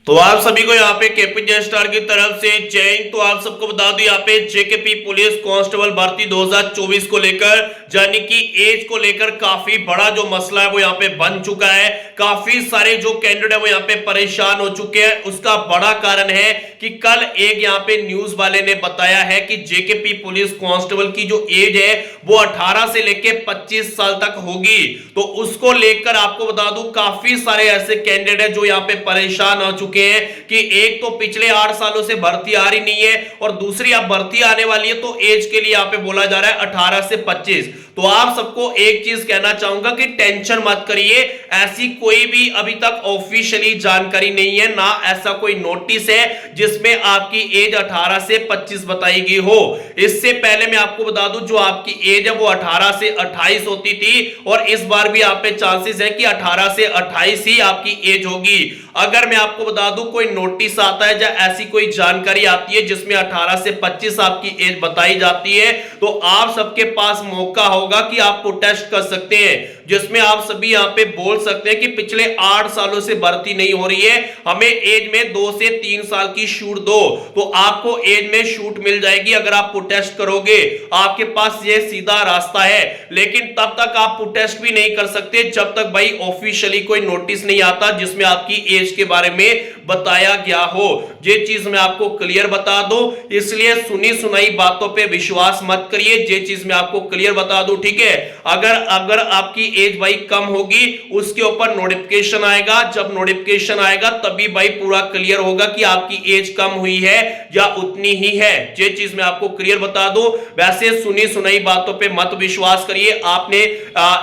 तो आप सभी को यहाँ पे केपीजे स्टार की तरफ से जय हिंद। तो आप सबको बता दूं यहाँ पे जेकेपी पुलिस कांस्टेबल भर्ती 2024 को लेकर यानी कि एज को लेकर काफी बड़ा जो मसला है वो यहाँ पे बन चुका है। काफी सारे जो कैंडिडेट है वो यहाँ पे परेशान हो चुके हैं। उसका बड़ा कारण है कि कल एक यहाँ पे न्यूज वाले ने बताया है कि जेकेपी पुलिस कांस्टेबल की जो एज है वो 18 से लेके 25 साल तक होगी। तो उसको लेकर आपको बता दूं काफी सारे ऐसे कैंडिडेट है जो यहाँ पे परेशान हो चुके हैं कि एक तो पिछले 8 सालों से भर्ती आ रही नहीं है और दूसरी अब भर्ती आने वाली है तो एज के लिए यहाँ पे बोला जा रहा है 18 से 25। तो आप सबको एक चीज कहना चाहूंगा कि टेंशन मत करिए, ऐसी कोई भी अभी तक ऑफिशियली जानकारी नहीं है, ना ऐसा कोई नोटिस है जिसमें आपकी एज 18 से 25 बताई गई हो। इससे पहले मैं आपको बता दूं जो आपकी एज है वो 18 से 28 होती थी और इस बार भी आप पे चांसेस है कि 18 से 28 ही आपकी एज होगी। अगर मैं आपको बता दूं कोई नोटिस आता है या ऐसी कोई जानकारी आती है जिसमें 18 से 25 आपकी एज बताई जाती है तो आप सबके पास मौका होगा कि आप प्रोटेस्ट कर सकते हैं, जिसमें आप सभी यहां पे बोल सकते हैं कि पिछले 8 सालों से भर्ती नहीं हो रही है, हमें एज में 2 से 3 साल की छूट दो। तो आपको एज में छूट मिल जाएगी अगर आप प्रोटेस्ट करोगे, आपके पास ये सीधा रास्ता है। लेकिन तब तक आप प्रोटेस्ट भी नहीं कर सकते जब तक भाई ऑफिशियली कोई नोटिस नहीं आता जिसमें आपकी एज के बारे में बताया गया हो। ये चीज मैं आपको क्लियर बता दूं, इसलिए सुनी सुनाई बातों पे विश्वास मत करिए। ये चीज मैं आपको क्लियर बता दूं, ठीक है। अगर आपकी एज भाई कम होगी उसके ऊपर नोटिफिकेशन आएगा, जब नोटिफिकेशन आएगा तभी भाई पूरा क्लियर होगा कि आपकी एज कम हुई है या उतनी ही है। ये चीज मैं आपको क्लियर बता दूं। वैसे सुनी सुनाई बातों पे मत विश्वास करिए। आपने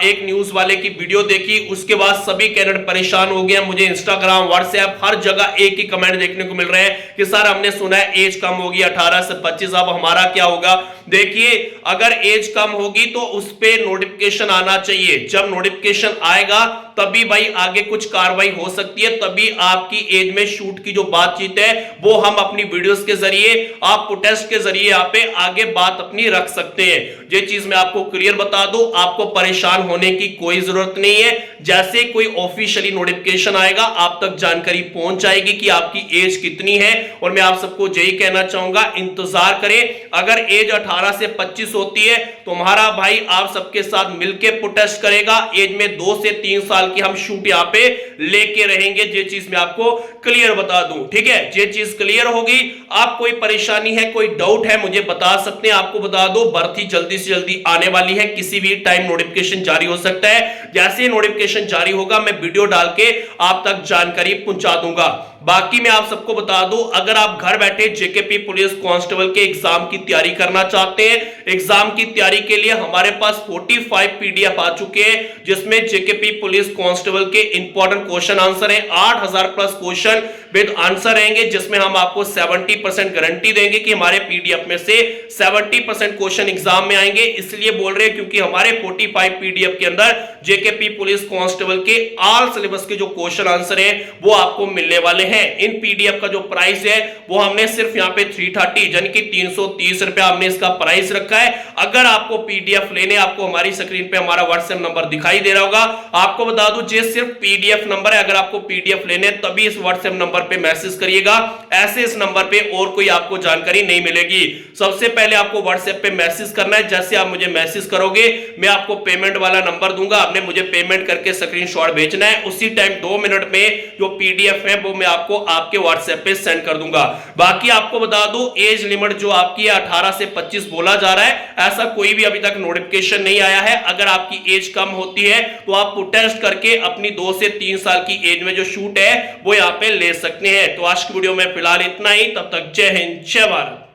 एक न्यूज वाले की वीडियो देखी, उसके बाद सभी कैंडिडेट परेशान हो गए। मुझे इंस्टाग्राम व्हाट्सएप हर जगह एक ही कमेंट देखने को मिल रहे हैं कि सर हमने सुना है एज कम होगी 18 से 25, अब हमारा क्या होगा। देखिए अगर एज कम होगी तो उस पे नोटिफिकेशन आना चाहिए, जब नोटिफिकेशन आएगा तभी भाई आगे कुछ कार्रवाई हो सकती है, तभी आपकी एज में शूट की जो बातचीत है वो हम अपनी वीडियोस के जरिए, आप प्रोटेस्ट के जरिए यहाँ पे आगे बात अपनी रख सकते हैं। ये चीज मैं आपको क्लियर बता दूं, आपको परेशान होने की कोई जरूरत नहीं है। जैसे कोई ऑफिशियली नोटिफिकेशन आएगा आप तक जानकारी पहुंच जाएगी कि आपकी एज कितनी है। और मैं आप सबको यही कहना चाहूंगा इंतजार करें। अगर एज 18 से 25 होती है तुम्हारा भाई आप सबके साथ मिलकर प्रोटेस्ट करेगा, एज में 2 से 3 साल की हम शूट यहां पे लेके रहेंगे। ये चीज मैं आपको क्लियर बता दूं, ठीक है। ये चीज क्लियर होगी। आप कोई परेशानी है, कोई डाउट है मुझे बता सकते हैं। आपको बता दो भर्ती जल्दी से जल्दी आने वाली है, किसी भी टाइम नोटिफिकेशन जारी हो सकता है। जैसे नोटिफिकेशन जारी होगा मैं वीडियो डाल के आप तक जानकारी पहुंचा दूंगा। बाकी मैं आप सबको बता दूं अगर आप घर बैठे जेकेपी पुलिस कांस्टेबल के एग्जाम की तैयारी करना चाहते हैं, एग्जाम की तैयारी के लिए हमारे पास 45 पीडीएफ आ चुके हैं जिसमें जेकेपी पुलिस कांस्टेबल के इंपॉर्टेंट क्वेश्चन आंसर है। 8000 प्लस क्वेश्चन विद आंसर रहेंगे जिसमें हम आपको 70% गारंटी देंगे कि हमारे पीडीएफ में से 70% क्वेश्चन एग्जाम में आएंगे। इसलिए बोल रहे हैं क्योंकि हमारे 45 पीडीएफ के अंदर जेकेपी पुलिस कांस्टेबल के ऑल सिलेबस के जो क्वेश्चन आंसर है वो आपको मिलने वाले हैं। इन पीडीएफ का जो प्राइस है वो हमने सिर्फ यहाँ पे 330 यानी कि 330 रुपया हमने इसका प्राइस रखा है। अगर आपको पीडीएफ लेने, आपको हमारी स्क्रीन पे हमारा व्हाट्सएप नंबर दिखाई दे रहा होगा, आपको बता दूं ये सिर्फ पीडीएफ नंबर है। अगर आपको पीडीएफ लेने तभी इस व्हाट्सएप नंबर पे मैसेज करिएगा, ऐसे इस नंबर पे और कोई आपको जानकारी नहीं मिलेगी। सबसे पहले आपको व्हाट्सएप पे मैसेज करना है। जैसे आप मुझे मैसेज करोगे मैं आपको पेमेंट वाला नंबर दूंगा, आपने मुझे पेमेंट करके स्क्रीनशॉट भेजना है। उसी टाइम 2 मिनट में जो पीडीएफ है वो मैं आपको आपके व्हाट्सएप पे सेंड कर दूंगा। बाकी आपको बता दूं एज लिमिट जो आपकी 18 से 25 बोला जा रहा है, ऐसा कोई भी अभी तक नोटिफिकेशन नहीं आया है। अगर आपकी एज कम होती है तो आप प्रोटेस्ट करके अपनी 2 से 3 साल की एज में जो शूट है वो यहाँ पे ले सकते हैं। तो आज की वीडियो में फिलहाल इतना ही, तब तक जय हिंद जय भारत।